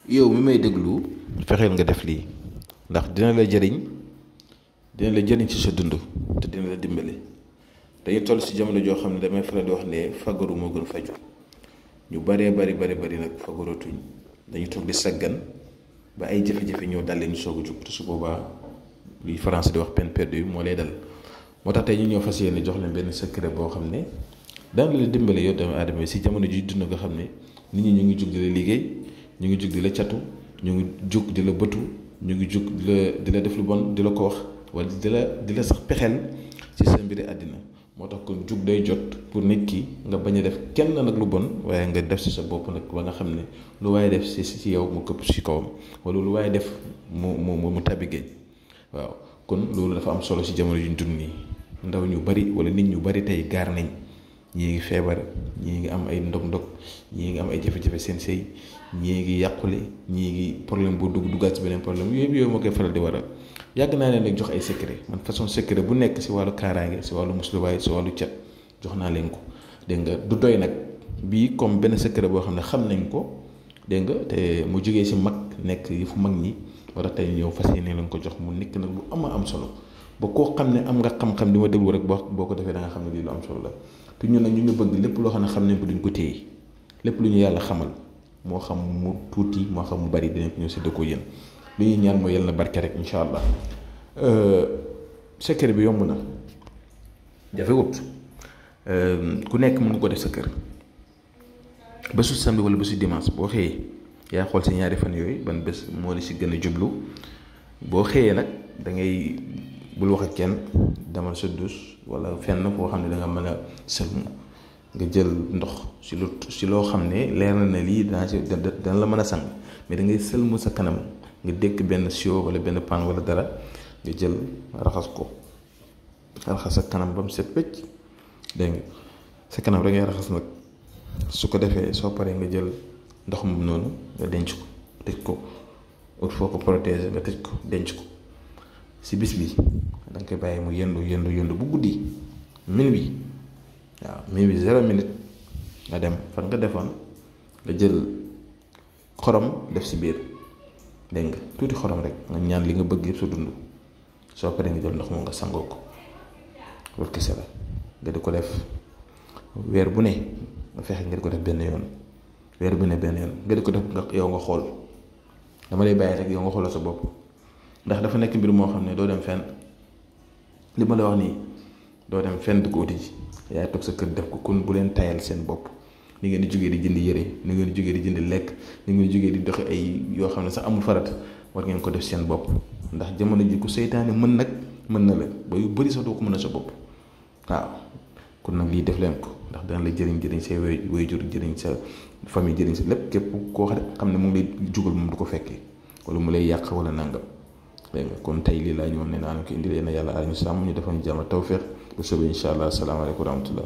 yow mi may déglu fexeel nga def lii ndax dina la jëriñ ci sa dund te dina la dimbali. dañuy toll si jamono joo xam ne damay faral di wax ne fagaru moo gën faju. ñu bari nag fagaratuñ dañu toog di saggan ba ay jafe-jafe ñëw dal leen ñu soog a jug te su boobaa luy français di wax peine perdue moo lay dal. moo tax tey ñu ñëw fas yéene jox leen benn secret boo xam ne daan la dimbale yow doomu aadama bi si jamono ji dund nga xam ne nit ñi ñu ngi jug di la liggéey, ñu ngi jug di la catu, ñu ngi jug di la bëtu, ñu ngi jug di la def lu bon di la ko wax wala di la sax pexeel ci sa mbiri àddina. moo tax kon jug day jot pour nit ki nga bañ a def kenn nag lu bon waaye nga def ci sa bopp nag ba nga xam ne lu waaye def ci yow mu këpp ci kawam wala lu waaye def mu tàbbi géej. waaw kon loolu dafa am solo ci jamono ju ñu dund nii. ndaw ñu bari wala nit ñu bari tey gaar nañ, ñii ngi feebar, ñii ngi am ay ndog-ndog, ñii ngi am ay jafe-jafe seen sëy, ñii ngi yàqule, ñii ngi problème bu duggaat ci beneen problème yooyu moo koy faral di waral. yàgg naa leen nag jox ay secret man façon secret bu nekk ci wàllu kaaraange, ci wàllu musluwaay, ci wàllu cet jox naa leen ko. dégg nga du doy nag bii comme benn secret boo xam ne xam nañ ko, dégg nga te mu jógee ci mag nekk yi fu mag ñi wala tey ñëw fas yéene leen ko jox mu nekk nag lu am solo ba koo xam ne am nga xam-xam di ma déglu rek boo ko defee da nga xam ne lii lu am solo la. te ñun nag ñu ngi bëgg lépp loo xam ne xam nañ ko duñ ko téye lépp lu ñu yàlla xamal moo xam mu tuuti moo xam mu bari dinañ ko ñëw séddoo ko yéen. li ñuy ñaan mooy yàlla na barke rek incha allah. secret bi yomb na jafewut ku nekk mën nga ko def sa kër bésu samedi wala bésu dimanche boo xëyee yaa xool si ñaari fan yooyu ban bés moo la si gën a jublu. boo xëyee nag da ngay bul wax ak kenn demal sa douche wala fenn foo xam ne da nga mën a sëlmu nga jël ndox si loo xam ne leer na lii dana la mën a sang mais da ngay sëlmu sa kanam nga dékk benn sio wala benn pan wala dara nga jël raxas sa kanam ba mu set wecc. dégg nga sa kanam da ngay raxas nag su ko defee soo paree nga jël ndox moom noonu nga denc ko tëj ko foo ko protéger nga tëj ko denc ko. si bis bi da nga koy bàyyi mu yendu bu guddi minuit. waaw minuit 0 minute nga dem fan nga defoon nga jël xorom def si biir. dégg nga tuuti xorom rek nga ñaan li nga bëgg yëpp sa dund soo paree nga jël ndox moom nga sangoo ko loolu kese la. nga di ko def weer bu ne nga fexe nga di ko def benn yoon weer bu ne benn yoon nga di ko def yow nga xool dama lay bàyyi rek yow nga xoolal sa bopp ndax dafa nekk mbir moo xam ne doo dem fenn li ma la wax nii doo dem fenn di ko uti ji yaay toog sa kër def ko kon bu leen tayal seen bopp. ni ngeen di jógee di jënd yére, ni ngeen di jógee di jënd lekk, ni ngeen di jógee di doxi ay yoo xam ne sax amul farat war ngeen ko def seen bopp ndax jamono ji ku seytaane mën na la ba yu bëri sax doo ko mën a sa bopp. waaw kon nag lii def leen ko ndax dana la jëriñ say waajur jëriñ sa famille jëriñ sa lépp képp koo xam ne mu ngi lay jugal moom du ko fekkee wala mu lay yàq wala nangam. dégg nga kon tey lii laa ñëwoon ne naa ko indi leen yàlla aar ñu sàmm ñu defoon jàmm tawfeex bu soobee incha allah asalaamaaleykum wa rahmatullah.